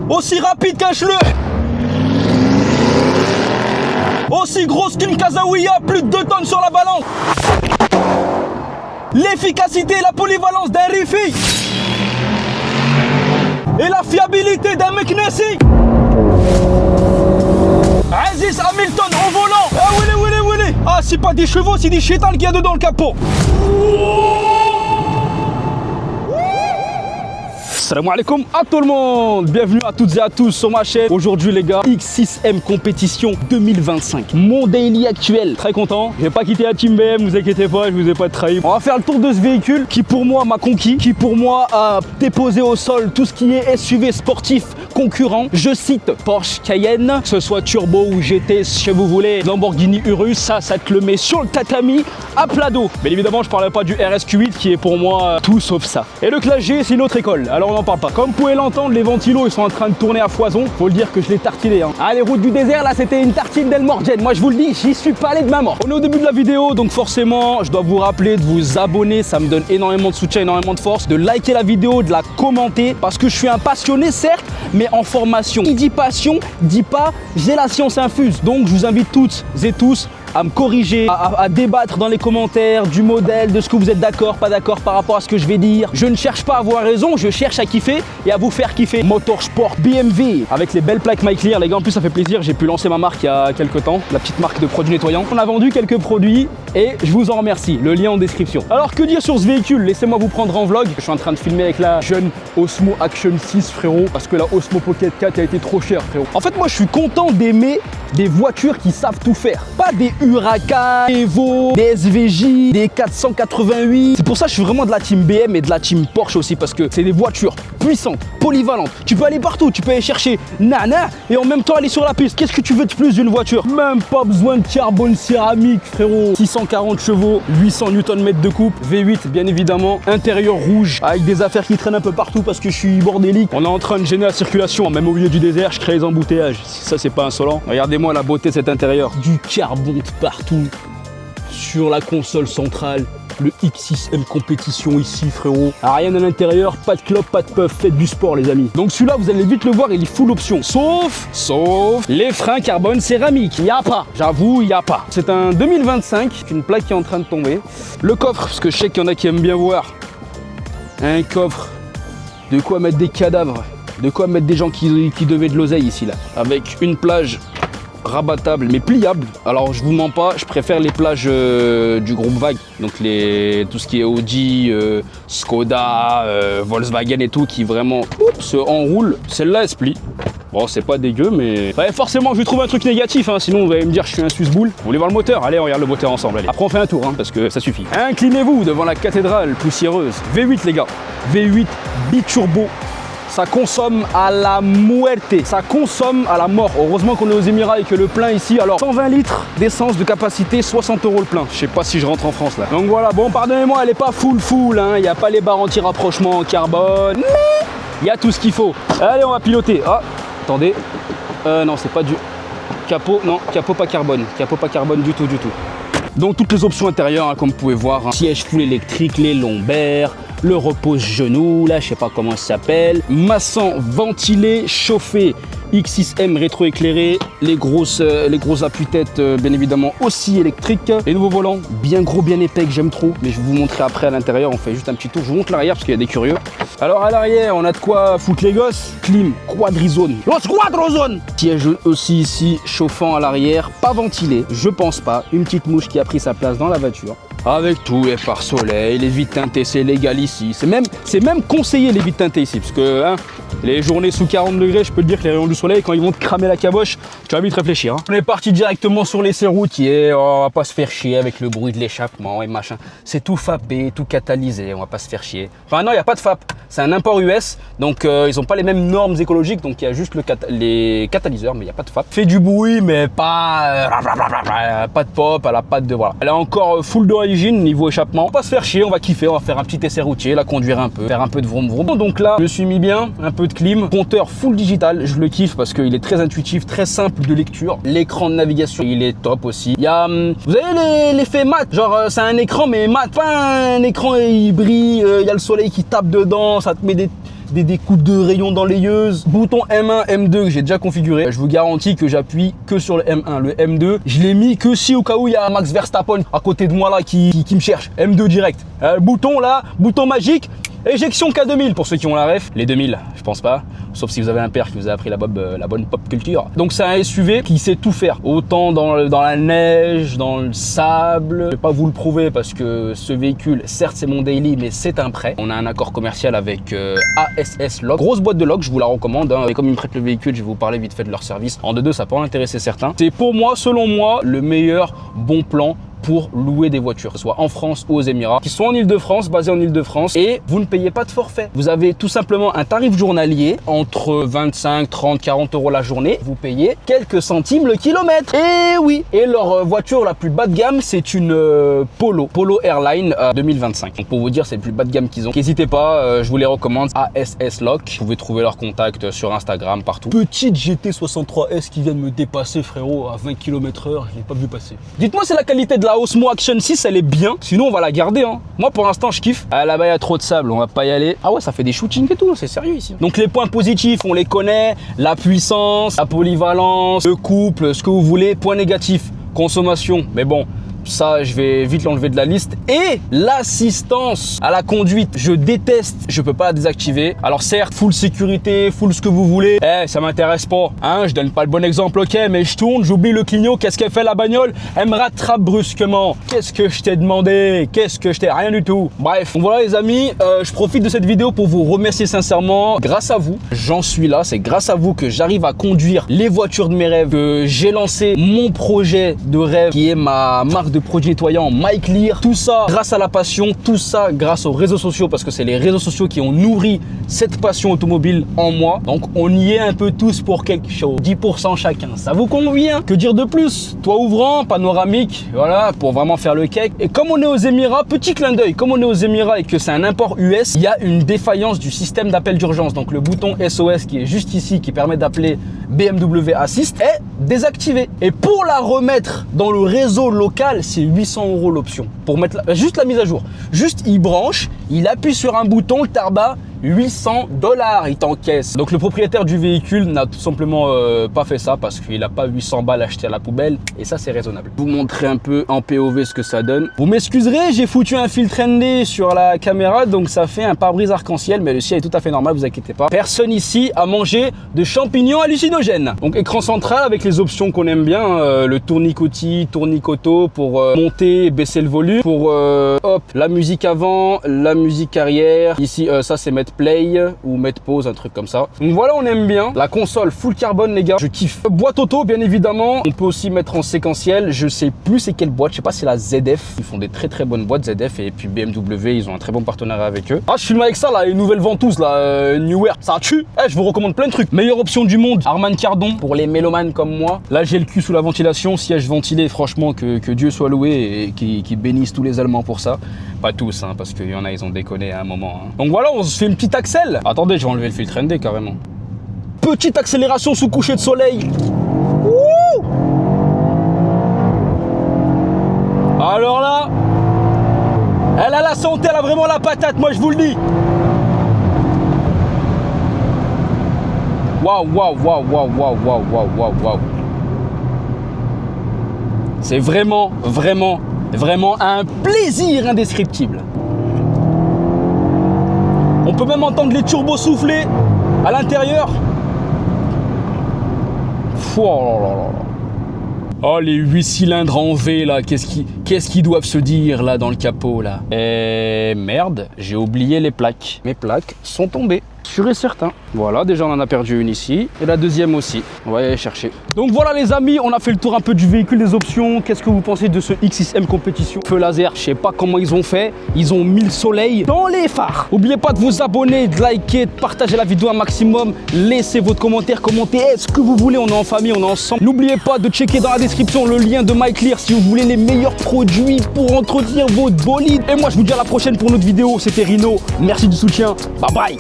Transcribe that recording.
Aussi rapide qu'un chleu. Aussi grosse qu'une Kazaouia, plus de 2 tonnes sur la balance. L'efficacité et la polyvalence d'un Rifi. Et la fiabilité d'un Meknessi. Aziz Hamilton au volant. Ah oui. Ah, c'est pas des chevaux, c'est des chétals qu'il y a dedans le capot. Salam alaikum à tout le monde, bienvenue à toutes et à tous sur ma chaîne. Aujourd'hui les gars, X6M compétition 2025, mon daily actuel. Très content, j'ai pas quitté la team BM, vous inquiétez pas, je vous ai pas trahi. On va faire le tour de ce véhicule qui pour moi m'a conquis, qui pour moi a déposé au sol tout ce qui est SUV sportif concurrent. Je cite Porsche Cayenne, que ce soit turbo ou GT, si vous voulez, Lamborghini Urus, ça te le met sur le tatami à plat dos. Mais évidemment je parlerai pas du RSQ8 qui est pour moi tout sauf ça. Et le Classe G c'est une autre école, alors on n'en parle pas. Comme vous pouvez l'entendre, les ventilos ils sont en train de tourner à foison. Faut le dire que je l'ai tartiné hein. Ah, les routes du désert là c'était une tartine d'El Morgen. Moi je vous le dis, j'y suis pas allé de ma mort. On est au début de la vidéo donc forcément je dois vous rappeler de vous abonner. Ça me donne énormément de soutien, énormément de force. De liker la vidéo, de la commenter. Parce que je suis un passionné certes, mais en formation. Qui dit passion, dit pas j'ai la science infuse. Donc je vous invite toutes et tous à me corriger, à débattre dans les commentaires du modèle, de ce que vous êtes d'accord, pas d'accord par rapport à ce que je vais dire. Je ne cherche pas à avoir raison, je cherche à kiffer et à vous faire kiffer. Motorsport BMW avec les belles plaques MyClear, les gars, en plus ça fait plaisir, j'ai pu lancer ma marque il y a quelques temps, la petite marque de produits nettoyants. On a vendu quelques produits et je vous en remercie, le lien en description. Alors que dire sur ce véhicule? Laissez-moi vous prendre en vlog. Je suis en train de filmer avec la jeune Osmo Action 6 frérot, parce que la Osmo Pocket 4 a été trop chère frérot. En fait moi je suis content d'aimer des voitures qui savent tout faire, pas des Huracan, Evo, des SVJ, des 488. C'est pour ça que je suis vraiment de la team BM et de la team Porsche aussi, parce que c'est des voitures puissantes, polyvalentes. Tu peux aller partout, tu peux aller chercher nana et en même temps aller sur la piste. Qu'est-ce que tu veux de plus d'une voiture? Même pas besoin de carbone céramique frérot. 640 chevaux, 800 Nm de coupe, V8 bien évidemment, intérieur rouge avec des affaires qui traînent un peu partout parce que je suis bordélique. On est en train de gêner la circulation, même au milieu du désert, je crée les embouteillages. Ça c'est pas insolent. Regardez-moi la beauté de cet intérieur. Du carbone partout sur la console centrale. Le X6M compétition ici frérot. Rien à l'intérieur, pas de clope, pas de puff, faites du sport les amis. Donc celui-là vous allez vite le voir, il est full option. Sauf les freins carbone céramique. Il n'y a pas, j'avoue il n'y a pas. C'est un 2025, une plaque qui est en train de tomber. Le coffre, parce que je sais qu'il y en a qui aiment bien voir. Un coffre, de quoi mettre des cadavres, de quoi mettre des gens qui devaient de l'oseille ici là. Avec une plage rabattable mais pliable. Alors je vous mens pas, je préfère les plages du groupe Vague, donc tout ce qui est Audi, Skoda, Volkswagen et tout qui vraiment se enroule. Celle-là elle se plie. Bon c'est pas dégueu mais ouais, forcément je vais trouver un truc négatif hein, sinon vous allez me dire je suis un suce-boule. Vous voulez voir le moteur? Allez on regarde le moteur ensemble. Allez. Après on fait un tour hein, parce que ça suffit. Inclinez-vous devant la cathédrale poussiéreuse. V8 les gars, V8 biturbo. Ça consomme à la muerte, ça consomme à la mort. Heureusement qu'on est aux Émirats et que le plein ici, alors 120 litres d'essence de capacité, 60 € le plein. Je sais pas si je rentre en France là. Donc voilà, bon pardonnez-moi, elle est pas full, hein. Il n'y a pas les barres anti-rapprochement en carbone, mais il y a tout ce qu'il faut. Allez, on va piloter. Ah, attendez, non c'est pas du capot, non, capot pas carbone du tout. Donc toutes les options intérieures, hein, comme vous pouvez voir, hein. Siège full électrique, les lombaires, le repose-genou, là je sais pas comment ça s'appelle, massant ventilé, chauffé, X6M rétroéclairé, les grosses appuis-têtes bien évidemment aussi électriques, les nouveaux volants bien gros, bien épais que j'aime trop, mais je vais vous montrer après à l'intérieur. On fait juste un petit tour, je vous montre l'arrière parce qu'il y a des curieux. Alors à l'arrière on a de quoi foutre les gosses, clim, quadrizone, los quadrozone, siège aussi ici chauffant à l'arrière, pas ventilé, je pense pas, une petite mouche qui a pris sa place dans la voiture. Avec tout, et par soleil, les vitres teintées, c'est légal ici. C'est même conseillé les vitres teintées ici, parce que hein, les journées sous 40 degrés, je peux te dire que les rayons du soleil, quand ils vont te cramer la caboche, tu vas vite réfléchir. Hein. On est parti directement sur l'essai routier, on va pas se faire chier avec le bruit de l'échappement et machin. C'est tout fapé, tout catalysé, on va pas se faire chier. Enfin non, il n'y a pas de FAP, c'est un import US, donc ils ont pas les mêmes normes écologiques, donc il y a juste les catalyseurs, mais il n'y a pas de FAP. Fait du bruit, mais pas de pop, elle a pas de... Voilà. Elle est encore full d'origine niveau échappement. On va pas se faire chier, on va kiffer, on va faire un petit essai routier, la conduire un peu, faire un peu de vroom vroom. Donc là, je me suis mis bien, un peu de clim, compteur full digital, je le kiffe parce qu'il est très intuitif, très simple de lecture. L'écran de navigation, il est top aussi. Il y a, vous avez l'effet mat, genre c'est un écran mais mat, pas un écran il brille, il y a le soleil qui tape dedans, ça te met des coups de rayon d'enlayeuse. Bouton M1, M2 que j'ai déjà configuré. Je vous garantis que j'appuie que sur le M1. Le M2, je l'ai mis que si au cas où il y a Max Verstappen à côté de moi là qui me cherche. M2 direct. Bouton là, bouton magique. Éjection K2000 pour ceux qui ont la ref. Les 2000, je pense pas. Sauf si vous avez un père qui vous a appris la bonne pop culture. Donc c'est un SUV qui sait tout faire. Autant dans la neige, dans le sable. Je vais pas vous le prouver parce que ce véhicule, certes c'est mon daily, mais c'est un prêt. On a un accord commercial avec ASS Log. Grosse boîte de log, je vous la recommande. Et comme ils me prêtent le véhicule, je vais vous parler vite fait de leur service. En 2-2, ça peut en intéresser certains. C'est pour moi, selon moi, le meilleur bon plan pour louer des voitures, que ce soit en France ou aux Émirats, qui sont en Ile-de-France, basés en Ile-de-France, et vous ne payez pas de forfait. Vous avez tout simplement un tarif journalier entre 25, 30, 40 euros la journée. Vous payez quelques centimes le kilomètre. Et oui, et leur voiture la plus bas de gamme, c'est une Polo Airline 2025. Donc pour vous dire, c'est le plus bas de gamme qu'ils ont. N'hésitez pas, je vous les recommande. ASS Lock. Vous pouvez trouver leur contact sur Instagram, partout. Petite GT63S qui vient de me dépasser, frérot, à 20 km/h. Je l'ai pas vu passer. Dites-moi, c'est la qualité de la Osmo Action 6, elle est bien. Sinon, on va la garder. Hein. Moi, pour l'instant, je kiffe. Ah, là-bas, il y a trop de sable. On va pas y aller. Ah ouais, ça fait des shootings et tout. C'est sérieux ici. Donc, les points positifs, on les connaît. La puissance, la polyvalence, le couple, ce que vous voulez. Point négatif, consommation. Mais bon, ça, je vais vite l'enlever de la liste. Et l'assistance à la conduite, je déteste. Je peux pas la désactiver. Alors certes, full sécurité, full ce que vous voulez. Ça m'intéresse pas. Hein, je donne pas le bon exemple, ok, mais je tourne, j'oublie le clignot. Qu'est-ce qu'elle fait la bagnole? Elle me rattrape brusquement. Qu'est-ce que je t'ai demandé? Qu'est-ce que je t'ai... Rien du tout. Bref, donc voilà les amis, je profite de cette vidéo pour vous remercier sincèrement. Grâce à vous, j'en suis là. C'est grâce à vous que j'arrive à conduire les voitures de mes rêves, que j'ai lancé mon projet de rêve qui est ma marque de produits nettoyants MyClear. Tout ça grâce à la passion, tout ça grâce aux réseaux sociaux, parce que c'est les réseaux sociaux qui ont nourri cette passion automobile en moi. Donc on y est un peu tous pour quelque chose. 10% chacun, ça vous convient? Que dire de plus? Toit ouvrant, panoramique, voilà, pour vraiment faire le cake. Et comme on est aux Émirats, petit clin d'œil, comme on est aux Émirats et que c'est un import US, il y a une défaillance du système d'appel d'urgence. Donc le bouton SOS qui est juste ici, qui permet d'appeler BMW Assist, est désactivé. Et pour la remettre dans le réseau local, c'est 800 € l'option. Pour mettre juste la mise à jour. Juste, il branche, il appuie sur un bouton, le tarbat, 800 $, il t'encaisse. Donc le propriétaire du véhicule n'a tout simplement pas fait ça parce qu'il n'a pas 800 balles acheté à la poubelle et ça c'est raisonnable. Vous montrer un peu en POV ce que ça donne. Vous m'excuserez, j'ai foutu un filtre ND sur la caméra donc ça fait un pare-brise arc-en-ciel, mais le ciel est tout à fait normal, vous inquiétez pas. Personne ici a mangé de champignons hallucinogènes. Donc écran central avec les options qu'on aime bien, le tournicotis, tournicoto pour monter et baisser le volume, pour hop, la musique avant, la musique arrière. Ici ça c'est mettre play ou mettre pause, un truc comme ça. Donc voilà, on aime bien. La console full carbone les gars, je kiffe. Boîte auto bien évidemment, on peut aussi mettre en séquentiel. Je sais plus c'est quelle boîte, je sais pas si c'est la ZF. Ils font des très bonnes boîtes ZF et puis BMW, ils ont un très bon partenariat avec eux. Ah, je filme avec ça là, une nouvelle ventouse là, New Air, ça tue. Je vous recommande plein de trucs. Meilleure option du monde, Harman Kardon pour les mélomanes comme moi. Là j'ai le cul sous la ventilation, siège ventilé, franchement que Dieu soit loué et qui bénisse tous les Allemands pour ça. Pas tous hein, parce qu'il y en a ils ont déconné à un moment. Hein. Donc voilà, on se fait une petite accel. Attendez, je vais enlever le filtre ND carrément. Petite accélération sous coucher de soleil. Ouh, alors là, elle a la santé, elle a vraiment la patate, moi je vous le dis. Waouh. C'est vraiment un plaisir indescriptible. On peut même entendre les turbos souffler à l'intérieur. Oh, les 8 cylindres en V là, qu'est-ce qu'ils doivent se dire là dans le capot là? Merde, j'ai oublié les plaques. Mes plaques sont tombées. Sûr et certain. Voilà, déjà on en a perdu une ici. Et la deuxième aussi. On va y aller chercher. Donc voilà les amis, on a fait le tour un peu du véhicule, des options. Qu'est-ce que vous pensez de ce X6M compétition? Feu laser, je sais pas comment ils ont fait. Ils ont mis le soleil dans les phares. N'oubliez pas de vous abonner, de liker, de partager la vidéo un maximum. Laissez votre commentaire, commentez ce que vous voulez. On est en famille, on est ensemble. N'oubliez pas de checker dans la description le lien de MyClear si vous voulez les meilleurs produits pour entretenir votre bolide. Et moi je vous dis à la prochaine pour une autre vidéo. C'était Rino. Merci du soutien. Bye bye.